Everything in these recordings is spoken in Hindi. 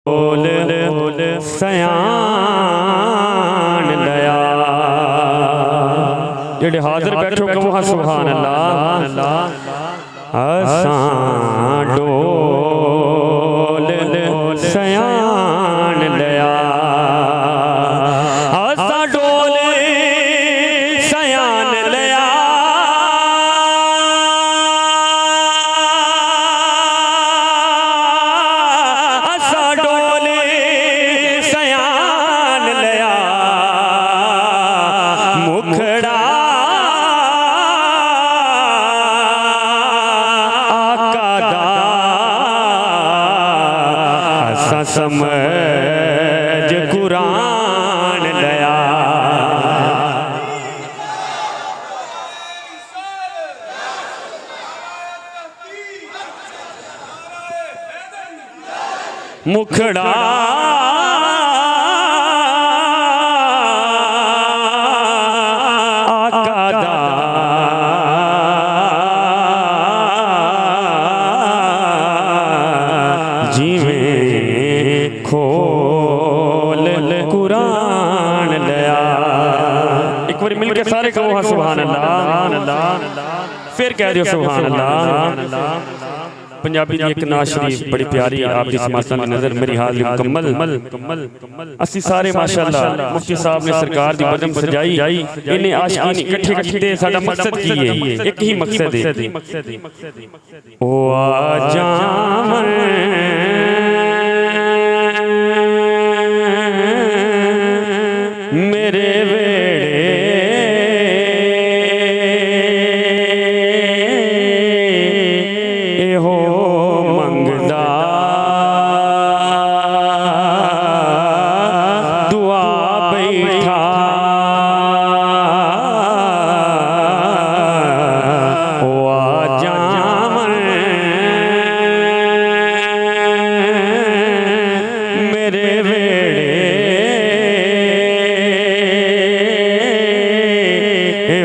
सयान दया जेड़े हाजिर बैठो कहो हाँ सुभान अल्लाह असां डोल सयान दया असां डोल सयान दया समझ कुरान दया मुखड़ा आका दा जिवें खोल कुरान दया। एक बार मिल के सारे कहो हाँ सुभान अल्लाह, फिर कह दियो सुभान अल्लाह। पंजाबी की एक नात शरीफ बड़ी प्यारी आपकी समाता में नजर मेरी हाजिर मुकम्मल असी सारे माशाअल्लाह मुफ्ती साहब ने सरकार दी बदम सजाई इन्हें आशिकीन इकट्ठे कीते साडा मकसद की है एक ही मकसद है ओ आ जावन मेरे वेड़े हो मंगदा दुआ बैठा ओ आ जावन मेरे वेड़े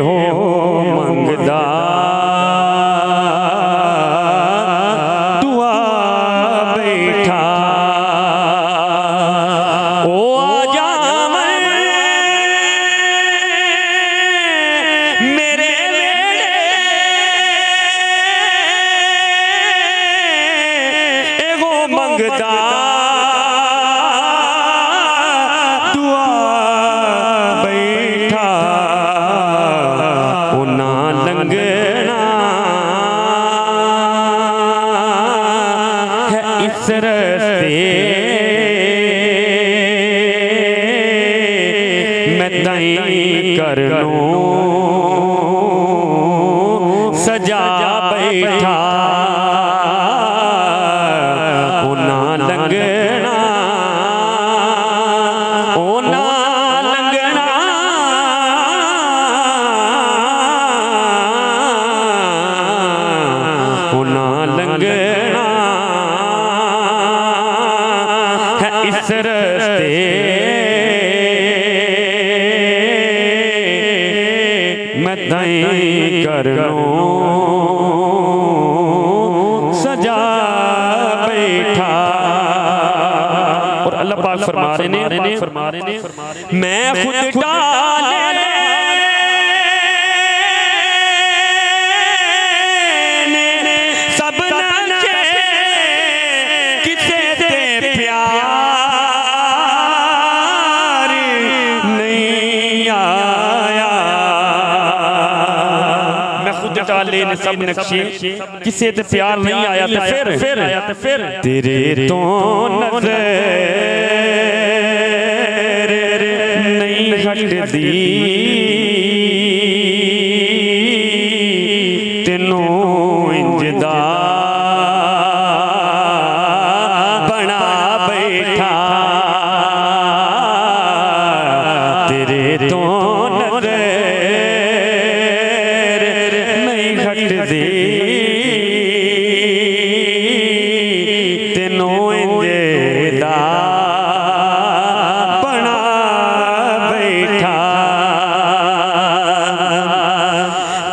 हो मंगदा दुआ बैठा ओ आ जावन मेरे वेड़े हो मंगदा दुआ बैठा ओ ना लंघना है इस रस्ते मैं तई करनो सजा बैठा ओ ना लंघना ओ ना लंघना ओ ना लंघना है इस रस्ते मैं तई करनो सजा बैठा। और अल्लाह पाक फरमा रहे ने मैं खुद डाले सब नचे किसे ते प्यार नहीं आया। मैं खुद डाले ने सब नक्शे किसे ते प्यार नहीं आया तो फिर तेरे तो नजर नहीं हटदी तेनों इंजदा बना बैठा तेरे तो नजर नहीं हटदी तेनों इंजदा बना बैठा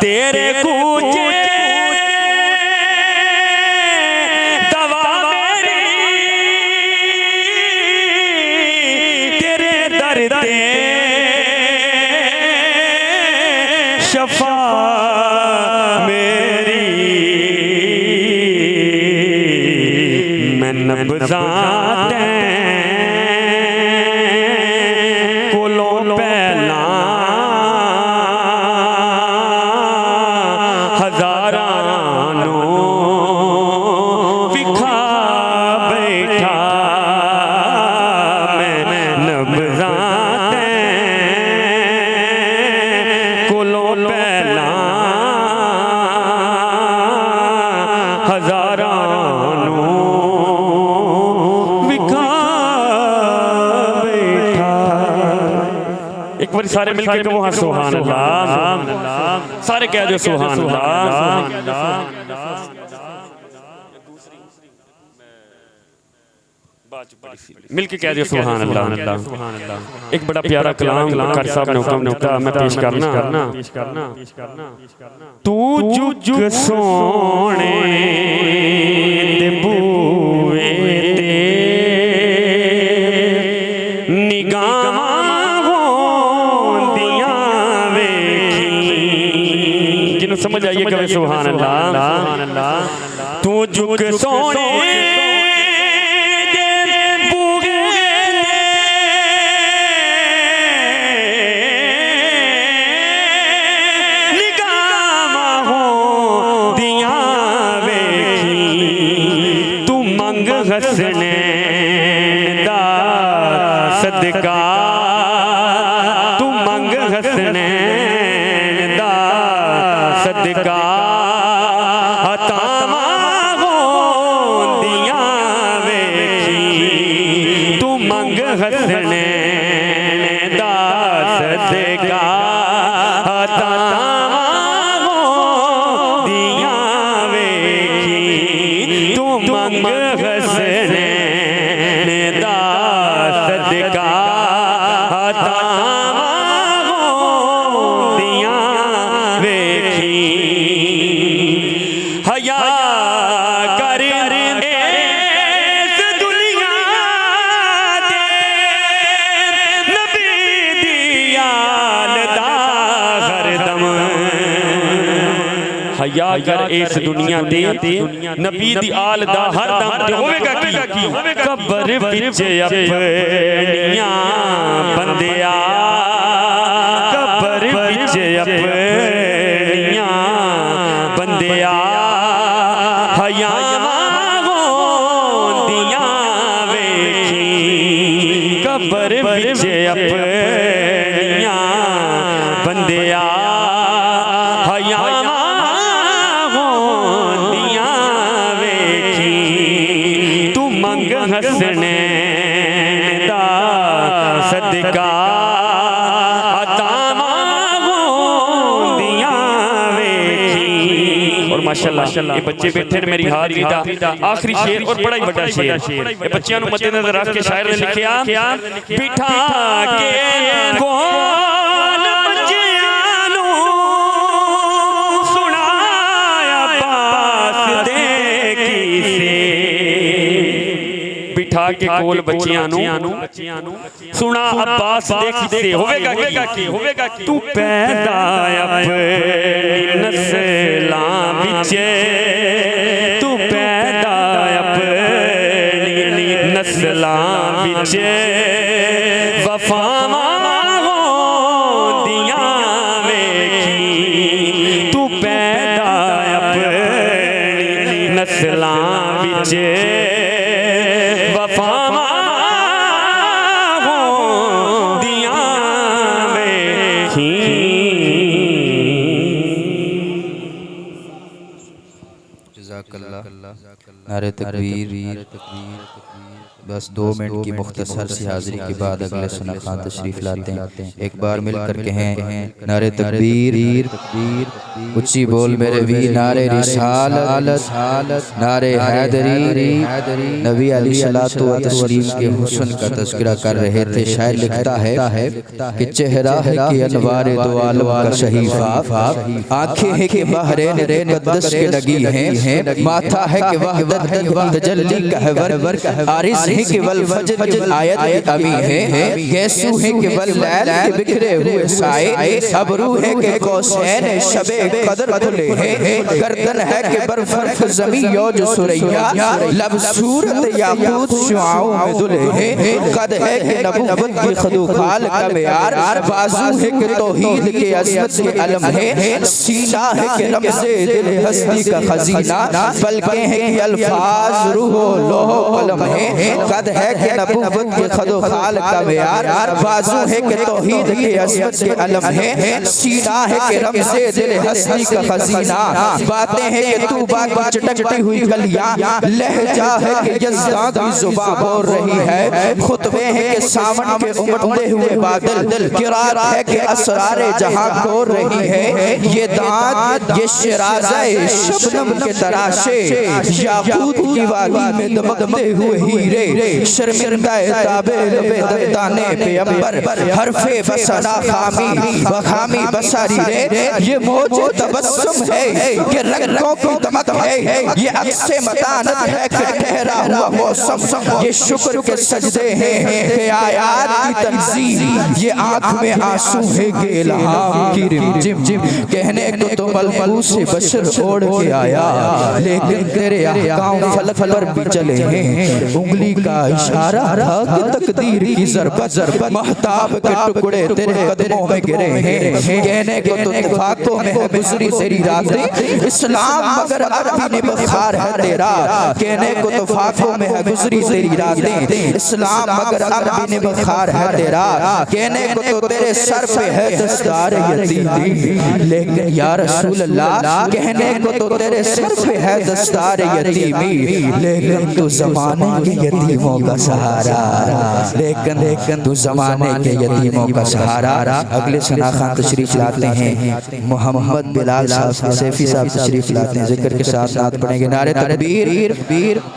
तेरे कूचे दवा मेरी नब्ज़ाते कोलों पहला हज़ारानों विखा बैठा मैं नब्ज़ाते कोलों पहला हज़ारानों विखा बैठा। एक बार सारे मिलकर कहो हाँ सुभान अल्लाह, सारे कह दो सुभान अल्लाह। मिलके कह दिया सुभान अल्लाह। एक बड़ा प्यारा कलाम कारी साहब ने हुक्म दिया, मैं पेश करना। तू जुग सोने दे बूए ते निगाहां होंदियां वेखी। जिन्हों समझ आइए कहे सुभान अल्लाह। तू जुग सोने हसने दा सदका, तू मंग हसने दा सदका अतावा होंदियां वेखी। तू मंग हसने दा सदका अतावा होंदियां वेखी। तू मंग हसने दा सदका अतावा होंदियां वेखी। हया कर इस दुनिया दे नबी दी आल दा हरदम। हया कर इस दुनिया दे नबी दी आल दा हरदम। ते होवेगा की कब्र विच अपनियां बंदिया, कब्र विच अपनियां बंदिया हयावां होंदियां वेखी। कब्र विच अपनियां बंदिया हयावां होंदियां वेखी। तू मंग हसने दा सदका अतावा होंदियां वेखी। और माशाअल्लाह ये बच्चे बैठे ने मेरी हाज़री दा आखिरी शेर और बड़ा ही बड़ा शेर ये बच्चियां नूं मद्देनज़र रख के शायर ने लिखिया। बिठा के कोल बच्चियां नूं सुनाया बास दे किसे। बिठा के कोल बच्चियां नूं सुना अब्बास दे किसे। होवेगा की तू पैदा अपनी नस्लां विच, तू पैदा अपनी नस्लां विच वफावां होंदियां वेखी। तू पैदा अपनी नस्लां विच वफावां होंदियां वेखी। नारे तकबीर। बस 2 मिनट की मुख्तसर सी हाज़री के बाद अगले सुना खान तशरीफ लाते हैं। एक बार मिलकर कहें नारे तकबीर, ऊंची बोल मेरे वीर। नारे रिसालत, नारे हैदरी। नबी अलैहिस्सलातु व तस्लीम के हुस्न का तज़किरा कर रहे थे। शायर लिखता है कि चेहरा है कि अनवारे दो आलम का शहीफा, आंखें हैं कि बहरेन मुक़द्दस के लगी हैं, माथा है कि वहदत तजल्ली कहवर आरिज़ है केवल फजर आयत अमी है गैसू है केवल लैल के बिखरे हुए साए अबरू है के कौसैन शबे कदर खुले है गर्दन है के बरफर्फ ज़मी यौज सुरैया लब सूरत याकूत शुआओं में दुले है कद है के नबुव्वत की खदूखाल का मेयार बाजू है के तौहीद के अज़मत के अलम है सीना है के रमज़े दिल हस्ती का खजीना पलकें हैं कि अल्फाज रूह लोह कलम है कद है कि नबुव्वत के खदूखाल का मेयार बाजू है कि तौहीद के अज़मत के अलम है सीना है कि रमज़े दिल हस्ती का खजीना बातें हैं कि तूबा की चटकती हुई गलियां लहजा है कि यज़दां की ज़ुबां बोल रही है खुतबे हैं कि सावन के उमड़ते हुए बादल किरार है कि असरारे जहां खोल रही है ये दांत ये शिराज़े शबनम के तराशे याकूत की वादी में दमकते हुए हीरे शर्मिंदा ताबे लबे दस्ताने पे अंबर हरफे बसरा खामी बसारी रे ये मौजे तबस्सुम है ये रंगों की दमक है ये अक्से मतानत है कि ठहरा हुआ मौसम ये शुक्र के सजदे हैं कि आयात की तंज़ील ये आँख में आंसू है कि इल्हाम की रिमझिम कहने को तो मलमल से बशर ओढ़ के आया लेकिन तेरे अहकाम फलक पर भी चले हैं उंगली का इशारा था कि तकदीर की ज़रबत महताब के टुकड़े तेरे कदमों में गिरे हैं कहने को तो इत्तेफाकों में है गुज़री तेरी रातें इस्लाम मगर अरबी ने बखार है तेरा कहने को तो फाकों में है गुज़री तेरी रातें इस्लाम मगर अरबी ने बखार है तेरा कहने को तो तेरे सर पे है दस्तार यतीमी लेकिन या रसूल अल्लाह कहने को तो तेरे सर पे है दस्तार यतीमी लेकिन तू ज़माने के यतीमों का सहारा लेकिन तू ज़माने के यतीमों का सहारा अगले सना खान तशरीफ लाते हैं मोहम्मद बिलाल साहब सैफी साहब तशरीफ लाते हैं जिक्र के साथ नात पढ़ेंगे नारे तकबीर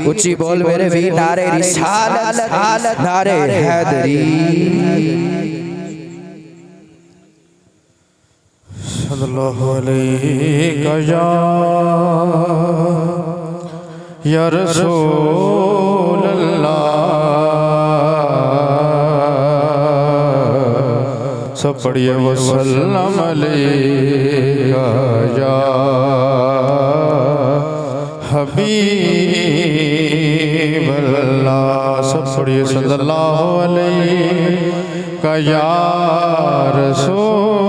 ऊंची बोल मेरे वीर नारे रिसालत नारे हैदरी सल्लल्लाहु अलैहि या रसूल अल्लाह सब पढ़िए वसल्लम अलैका या हबीब अल्लाह सब पढ़िए सल्लल्लाहु अलैका या रसूल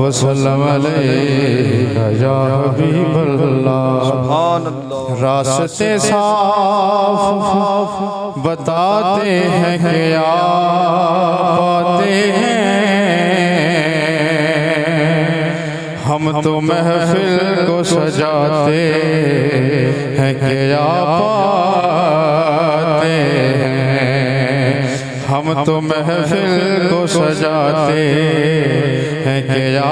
वसल्लम अलैका या हबीब अल्लाह रास्ते साफ बताते हैं क्या पाते हैं हम तो महफिल को सजाते हैं क्या पाते हैं हम तो महफिल को सजाते हैं क्या